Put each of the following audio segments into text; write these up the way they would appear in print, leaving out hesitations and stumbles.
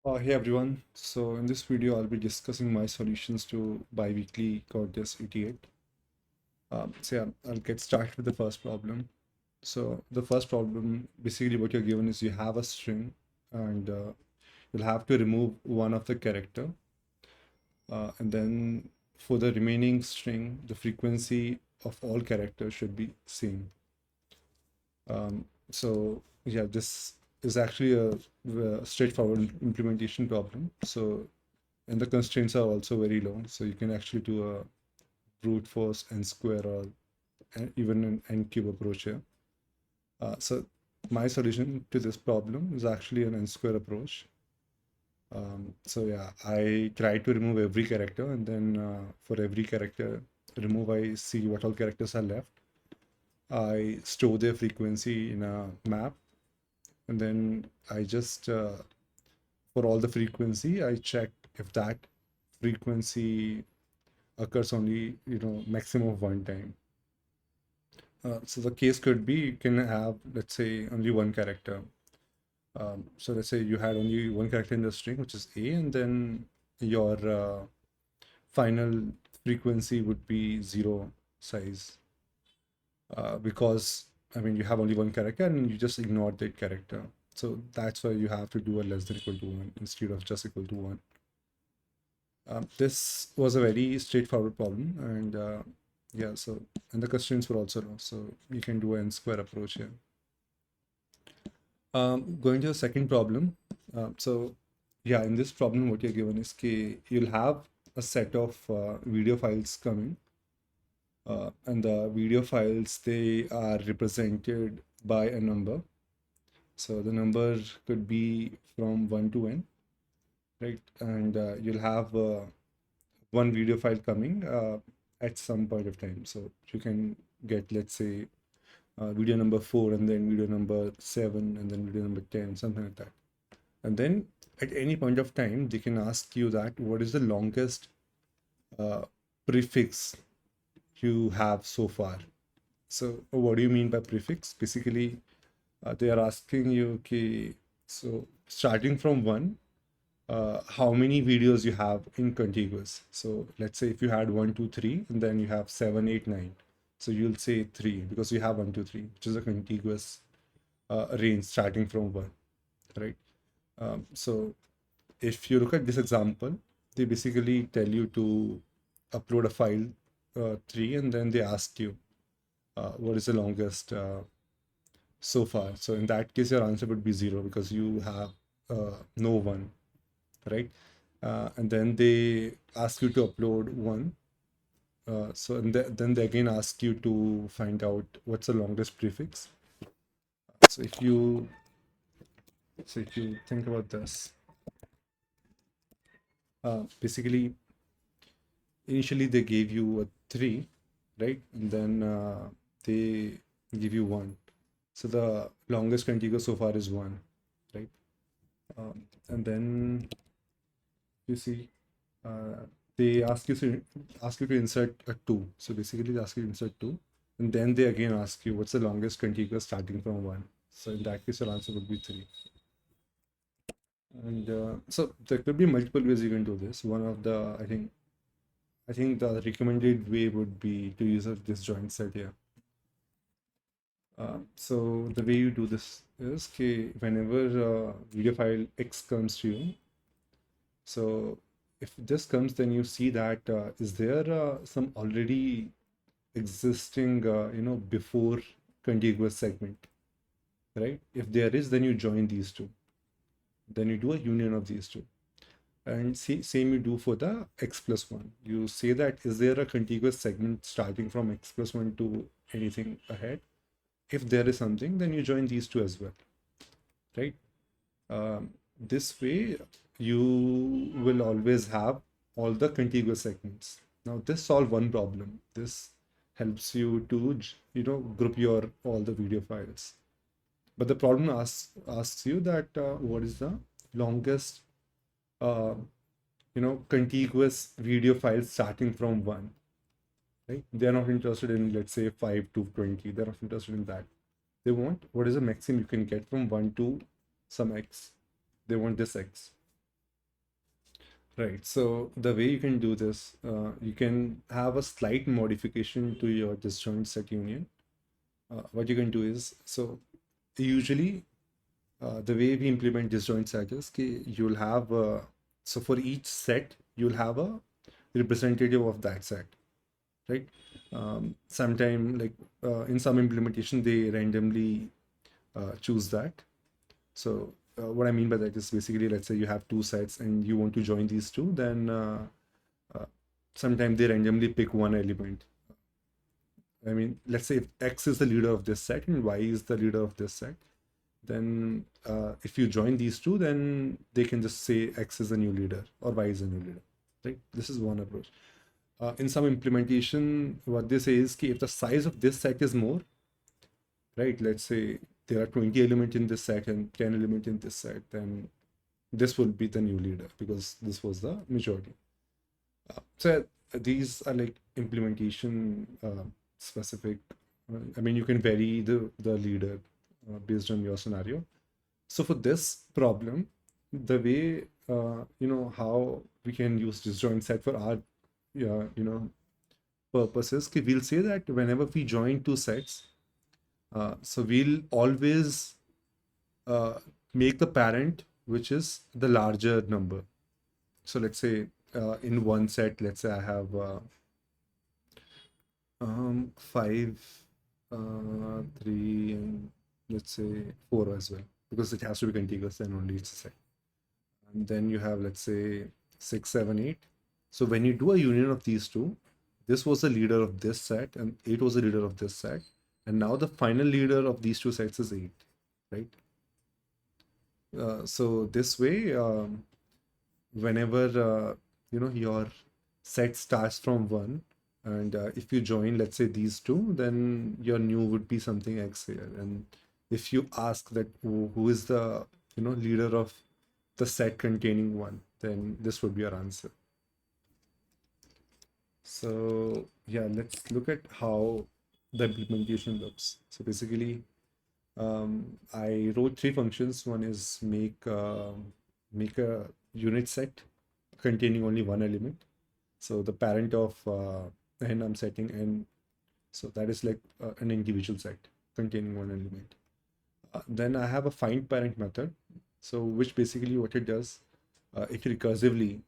Hey everyone. So in this video, I'll be discussing my solutions to biweekly Gorgeous 88. I'll get started with the first problem. So the first problem, basically what you're given is you have a string and you'll have to remove one of the character. And then for the remaining string, the frequency of all characters should be same. This is actually a straightforward implementation problem. And the constraints are also very low. So you can actually do a brute force n square or even an n cube approach here. So my solution to this problem is actually an n square approach. I try to remove every character, and then for every character remove, I see what all characters are left. I store their frequency in a map, and then I just for all the frequency, I check if that frequency occurs only, maximum of one time. So the case could be you can have, let's say, only one character. So let's say you had only one character in the string, which is A, and then your final frequency would be zero size. Because, I mean, you have only one character and you just ignore that character. So that's why you have to do a less than equal to one instead of just equal to one. This was a very straightforward problem, and and the constraints were also low, so you can do an n square approach here. Going to the second problem. In this problem, what you're given is you'll have a set of video files coming, and the video files, they are represented by a number. So the number could be from 1 to n, right? And you'll have one video file coming at some point of time. So you can get, let's say, video number 4, and then video number 7, and then video number 10, something like that. And then at any point of time, they can ask you that what is the longest prefix you have so far. So what do you mean by prefix? Basically, they are asking you, okay, so starting from 1, how many videos you have in contiguous. So let's say if you had 1, 2, 3, and then you have 7, 8, 9. So you'll say 3 because you have 1, 2, 3, which is a contiguous range starting from 1, right? So if you look at this example, they basically tell you to upload a file 3, and then they ask you what is the longest so far. So in that case, your answer would be 0 because you have no 1, right? And then they ask you to upload 1. Then they again ask you to find out what's the longest prefix. So if you think about this, basically, initially they gave you a 3, right? And then they give you 1. So the longest contiguous so far is 1, right? And then you see, they ask you to insert a 2. So basically, they ask you to insert 2, and then they again ask you what's the longest contiguous starting from 1. So in that case, your answer would be 3. And so there could be multiple ways you can do this. One of the, I think the recommended way would be to use a disjoint set here. So the way you do this is whenever video file X comes to you, so if this comes, then you see that is there some already existing, before contiguous segment, right? If there is, then you join these two. Then you do a union of these two. And same you do for the X plus 1. You say that is there a contiguous segment starting from X plus 1 to anything ahead? If there is something, then you join these two as well, right? This way, you will always have all the contiguous segments. Now, this solves one problem. This helps you to, group your all the video files. But the problem asks you that what is the longest, contiguous video files starting from 1, right? They're not interested in, let's say, 5 to 20. They're not interested in that. They want what is the maximum you can get from 1 to some X. They want this X. Right. So the way you can do this, you can have a slight modification to your disjoint set union. What you can do is, so usually the way we implement disjoint set is you'll have so for each set you'll have a representative of that set, right? Sometime like in some implementation they randomly choose that. So what I mean by that is basically, let's say you have two sets and you want to join these two, then uh, sometimes they randomly pick one element. I mean, let's say if X is the leader of this set and Y is the leader of this set, then if you join these two, then they can just say X is a new leader or Y is a new leader, right? This is one approach. In some implementation, what they say is if the size of this set is more, right? Let's say there are 20 elements in this set and 10 elements in this set, then this will be the new leader because this was the majority. So these are like implementation specific. I mean, you can vary the leader based on your scenario. So for this problem, the way how we can use disjoint set for our purposes, we'll say that whenever we join two sets, so we'll always uh, make the parent which is the larger number. So let's say in one set, let's say I have five, three, and let's say four as well, because it has to be contiguous, then only it's a set. And then you have, let's say, six, seven, eight. So when you do a union of these two, this was the leader of this set, and eight was the leader of this set. And now the final leader of these two sets is eight, right? So this way, whenever your set starts from one, and if you join, let's say these two, then your new would be something X here. And if you ask that who is the leader of the set containing one, then this would be your answer. So yeah, let's look at how the implementation looks. So basically, I wrote three functions. One is make a unit set containing only one element. So the parent of n I'm setting n. So that is like an individual set containing one element. Then I have a find parent method. So which basically what it does, it recursively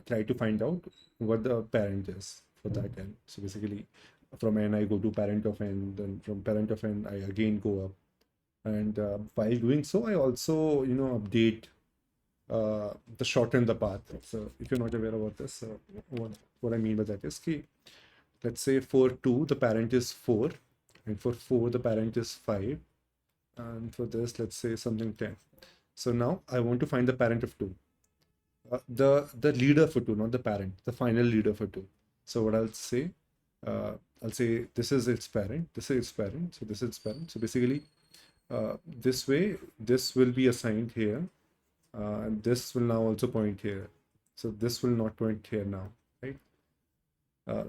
try to find out what the parent is for that n. So basically from n I go to parent of n, then from parent of n I again go up. And while doing so, I also update the shorten the path. So if you're not aware about this, what I mean by that is let's say for 2 the parent is 4, and for 4 the parent is 5, and for this let's say something 10. So now I want to find the parent of 2, the leader for 2, not the parent, the final leader for 2. So what I'll say this is its parent, this is its parent, so this is its parent. So basically this way this will be assigned here, and this will now also point here. So this will not point here now, right?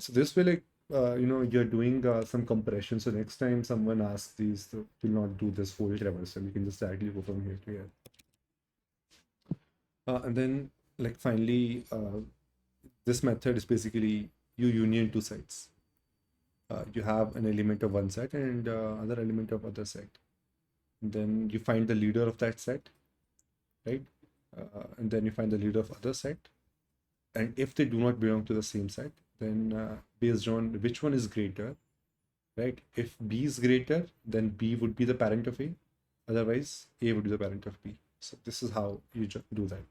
So this will like you're doing some compression. So next time someone asks these, will not do this whole traversal. You can just directly go from here to here. And then like finally, this method is basically you union two sets. You have an element of one set and other element of other set. And then you find the leader of that set, right? And then you find the leader of other set. And if they do not belong to the same set, then based on which one is greater, right? If B is greater, then B would be the parent of A. Otherwise, A would be the parent of B. So this is how you do that.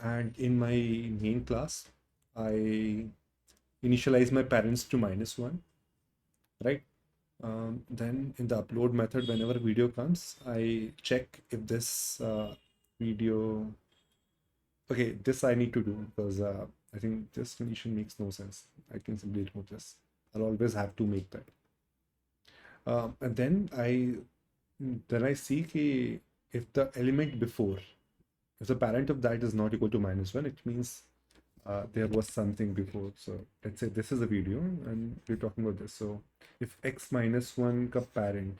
And in my main class, I initialize my parents to -1, right? Then in the upload method, whenever video comes, I check if this video. Okay, this I need to do because I think this condition makes no sense. I can simply remove this. I'll always have to make that. And then I see if the element before, if the parent of that is not equal to -1, it means there was something before. So let's say this is a video and we're talking about this. So if x -1 ka parent,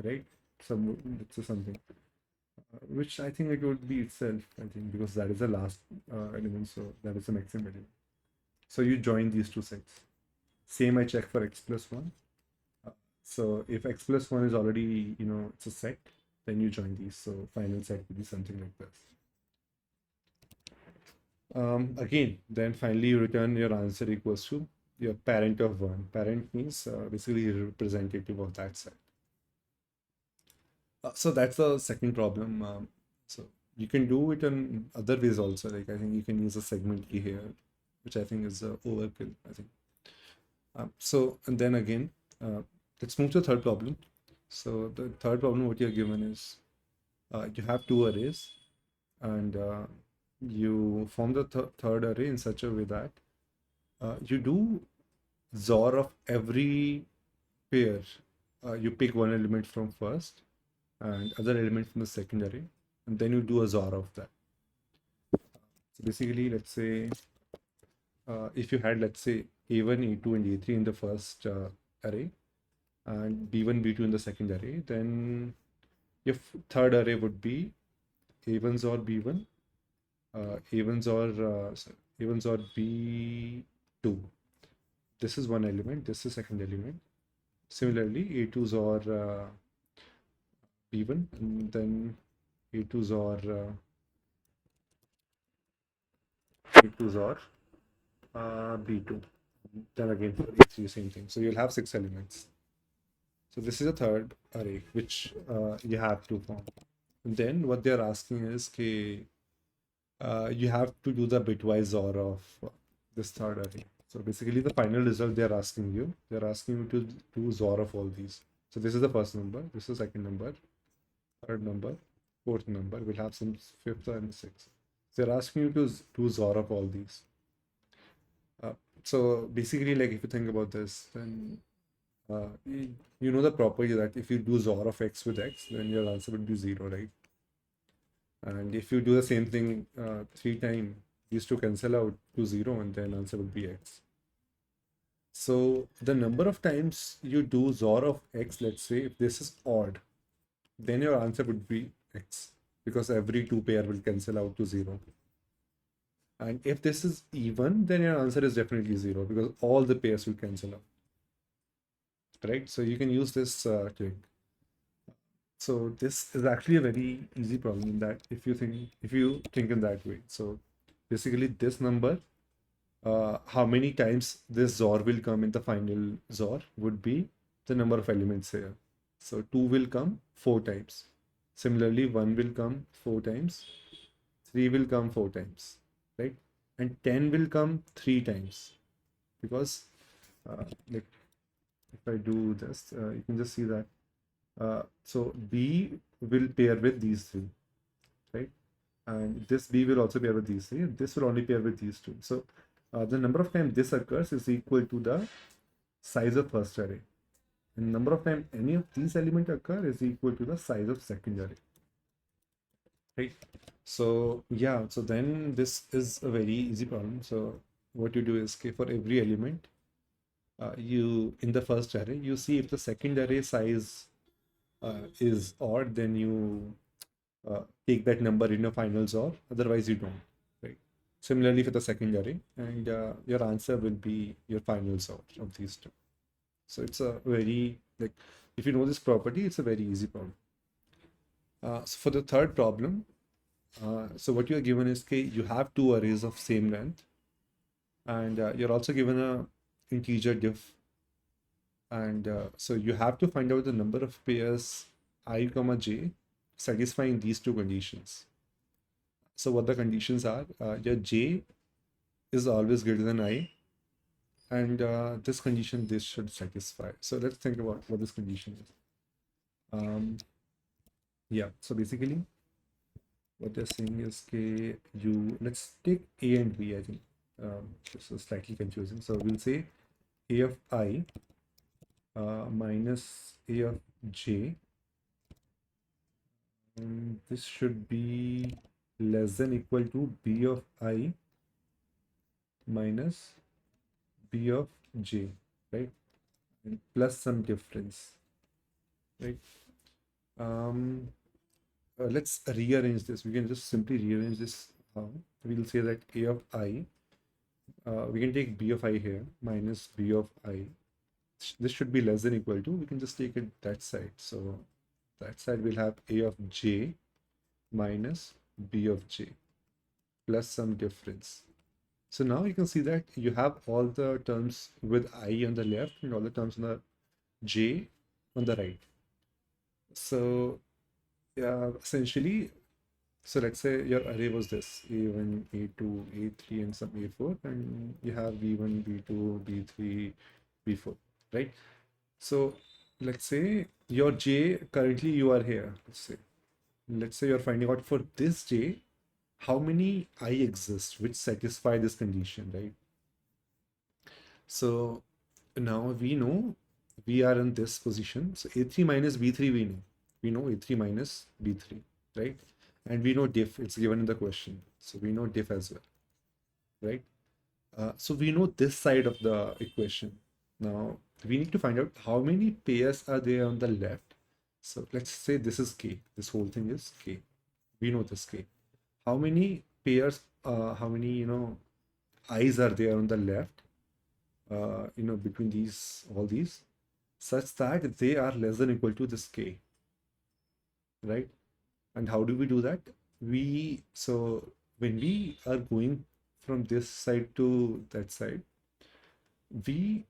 right? Let's say something. which I think it would be itself, I think, because that is the last element, so that is the maximum element. So you join these two sets. Same I check for x plus 1. So if x plus 1 is already, it's a set, then you join these. So final set would be something like this. Again, then finally you return your answer equals to your parent of 1. Parent means basically representative of that set. So that's the second problem. So you can do it in other ways also. Like I think you can use a segment key here, which I think is overkill, I think. So, and then again, let's move to the third problem. So the third problem, what you're given is you have two arrays, and you form the third array in such a way that you do XOR of every pair. You pick one element from first and other element from the second array, and then you do a XOR of that. So basically, let's say if you had, let's say, A1, A2, and A3 in the first array, and B1, B2 in the second array, then your third array would be A1 XOR B1, A1 XOR A1 XOR B2. This is one element, this is second element. Similarly, A2 XOR B1, and then A2 XOR A2 XOR B2. Then again, for A3, same thing. So you'll have 6 elements. So this is a third array, which you have to form. And then what they're asking is, you have to do the bitwise XOR of this third array. So basically the final result they're asking you to do XOR of all these. So this is the first number, this is the second number, third number, fourth number, we'll have some fifth and sixth. So they're asking you to do XOR of all these. So basically, like if you think about this, then you know the property that if you do XOR of x with x, then your answer would be 0, right? And if you do the same thing 3 times, these two cancel out to 0, and then answer would be x. So the number of times you do XOR of x, let's say if this is odd, then your answer would be x, because every 2 pair will cancel out to 0. And if this is even, then your answer is definitely 0, because all the pairs will cancel out. Right? So you can use this trick. So this is actually a very easy problem in that if you think in that way. So basically this number, how many times this XOR will come in the final XOR would be the number of elements here. So 2 will come 4 times. Similarly, 1 will come 4 times. 3 will come 4 times, right? And 10 will come 3 times, because like if I do this, you can just see that. So B will pair with these 3, right? And this B will also pair with these 3. This will only pair with these 2. So the number of times this occurs is equal to the size of first array. And number of times any of these elements occur is equal to the size of second array. Right? So yeah, so then this is a very easy problem. So what you do is, for every element, you in the first array, you see if the second array size is odd, then you take that number in your finals, or otherwise you don't, right? Similarly for the second array, and your answer will be your finals of these two. So it's a very, like, if you know this property, it's a very easy problem. So for the third problem, so what you are given is, you have two arrays of same length, and you're also given a integer diff, and so you have to find out the number of pairs I comma j satisfying these two conditions. So what the conditions are, your j is always greater than I, and this condition, this should satisfy. So let's think about what this condition is. Yeah, so basically what they're saying is, let's take A and B, I think. This is slightly confusing. So we'll say A of I minus A of j. And this should be less than equal to B of I minus B of j, right? And plus some difference, right? let's rearrange this. We can just simply rearrange this. We'll say that a of I, we can take b of I here minus b of I. This should be less than equal to, we can just take it that side. So that side will have a of j minus b of j plus some difference. So now you can see that you have all the terms with I on the left and all the terms on the j on the right. So essentially, so let's say your array was this A1, A2, A3, and some A4, and you have B1, B2, B3, B4, right? So let's say your J, currently you are here. Let's say you're finding out for this J, how many I exist which satisfy this condition, right? So now we know we are in this position. So A3 minus B3 we know. We know A3 minus B3, right? And we know diff, it's given in the question. So we know diff as well, right? So we know this side of the equation. Now we need to find out how many pairs are there on the left. So let's say this is K. This whole thing is K. We know this K. How many pairs, how many, I's are there on the left, between all these, such that they are less than equal to this K, right? And how do we do that? So when we are going from this side to that side, we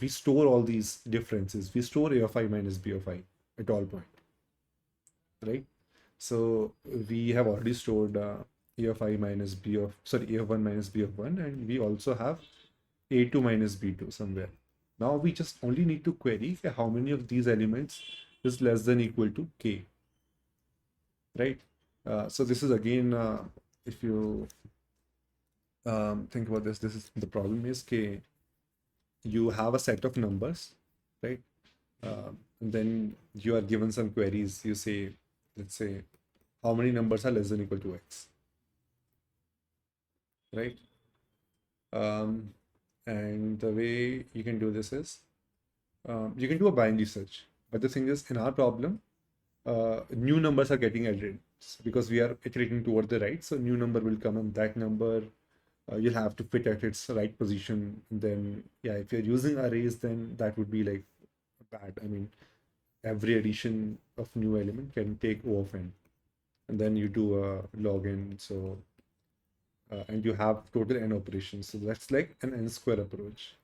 store all these differences. We store a of I minus b of I at all point, right? So we have already stored a of I minus a of 1 minus b of 1, and we also have a2 minus b2 somewhere. Now we just only need to query how many of these elements is less than equal to k, right? So this is again, if you think about this, the problem is you have a set of numbers, right? And then you are given some queries. You say, let's say, how many numbers are less than equal to x, right? And the way you can do this is, you can do a binary search. But the thing is, in our problem, new numbers are getting added because we are iterating toward the right. So new number will come, and that number you'll have to fit at its right position. Then yeah, if you're using arrays, then that would be like bad. I mean, every addition of new element can take O of n, and then you do a log n. So and you have total n operations. So that's like an n square approach.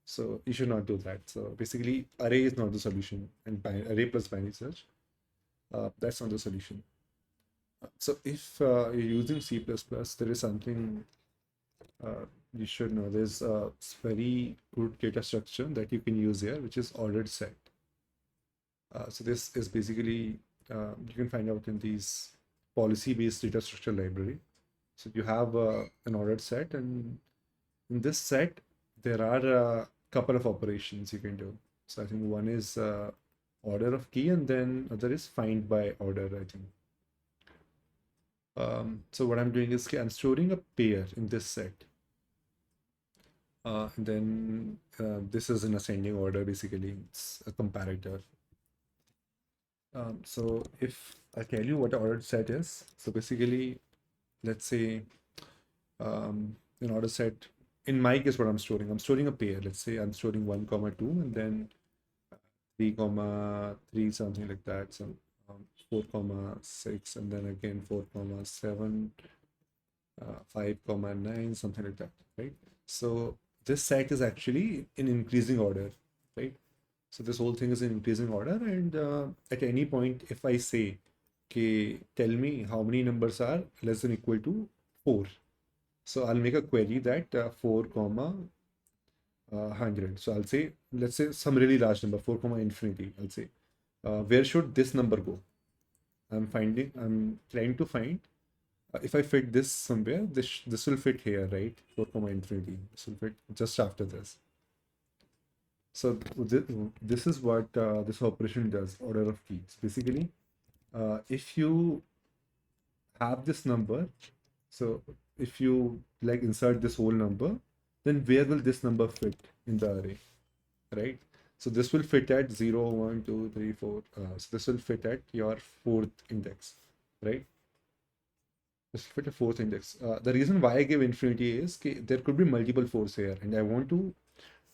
So you should not do that. So basically, array is not the solution, and array plus binary search, that's not the solution. So if you're using C++, there is something you should know. There's a very good data structure that you can use here, which is ordered set. So this is basically, you can find out in these policy-based data structure library. So you have an ordered set, and in this set, there are a couple of operations you can do. So I think one is order of key, and then other is find by order, I think. So what I'm doing is I'm storing a pair in this set. And then this is in ascending order, basically. It's a comparator. So if I tell you what the ordered set is, so basically, let's say an order set, in my case, what I'm storing a pair. Let's say I'm storing 1, 2, and then 3, 3, something like that. So 4, 6, and then again 4, 7, 5, 9, something like that, right? So this set is actually in increasing order, right? So this whole thing is in increasing order, and at any point, if I say, okay, tell me how many numbers are less than equal to 4. So I'll make a query that 4, 100. So I'll say, let's say some really large number, 4, infinity. I'll say, where should this number go? I'm trying to find, if I fit this somewhere, this will fit here, right? 4, infinity. This will fit just after this. So this is what this operation does, order of keys. Basically, if you have this number, so if you like insert this whole number, then where will this number fit in the array, right? So this will fit at 0, 1, 2, 3, 4. So this will fit at your 4th index. right? This will fit a fourth index. The reason why I give infinity is there could be multiple fours here, and I want to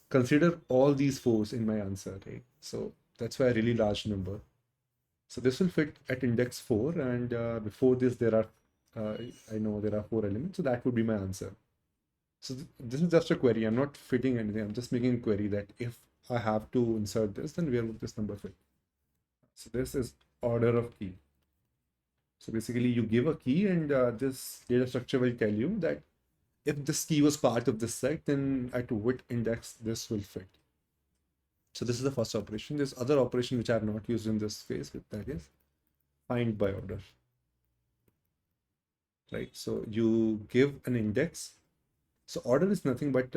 consider all these fours in my answer, right? So that's why a really large number. So this will fit at index 4, and before this there are, uh, I know there are 4 elements, so that would be my answer. So this is just a query. I'm not fitting anything. I'm just making a query that if I have to insert this, then where would this number fit? So this is order of key. So basically you give a key and this data structure will tell you that if this key was part of this set, then at what index this will fit. So this is the first operation. There's other operation which I have not used in this case, but that is find by order. Right? So you give an index. So order is nothing but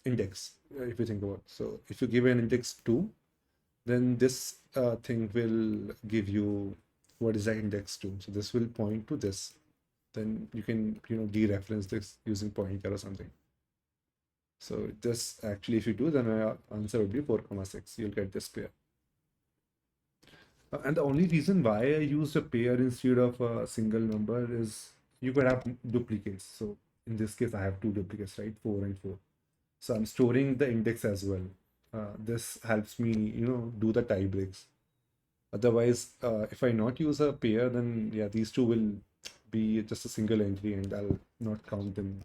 index, if you think about it. So if you give an index 2, then this thing will give you what is the index 2. So this will point to this. Then you can, dereference this using pointer or something. So this actually, if you do, then my answer would be 4,6. You'll get this pair. And the only reason why I used a pair instead of a single number is you could have duplicates. So in this case, I have two duplicates, right? 4 and 4. So I'm storing the index as well. This helps me, do the tie breaks. Otherwise, if I not use a pair, then yeah, these two will be just a single entry and I'll not count them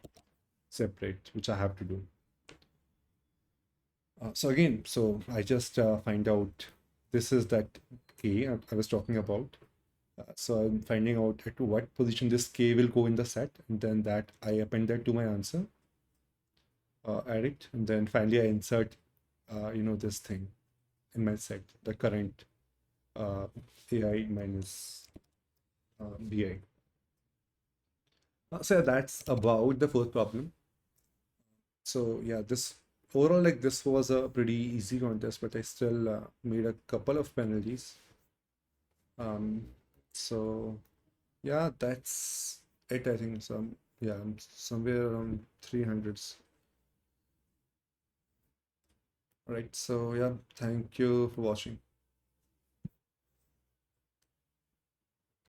separate, which I have to do. So I just find out this is that k I was talking about. So I'm finding out at what position this k will go in the set, and then that I append that to my answer, add it, and then finally I insert, this thing in my set, the current AI minus BI. So that's about the fourth problem. So yeah, this overall, like, this was a pretty easy contest, but I still made a couple of penalties. So yeah, that's it. I think yeah, I'm somewhere around 300s. Right. So yeah, thank you for watching.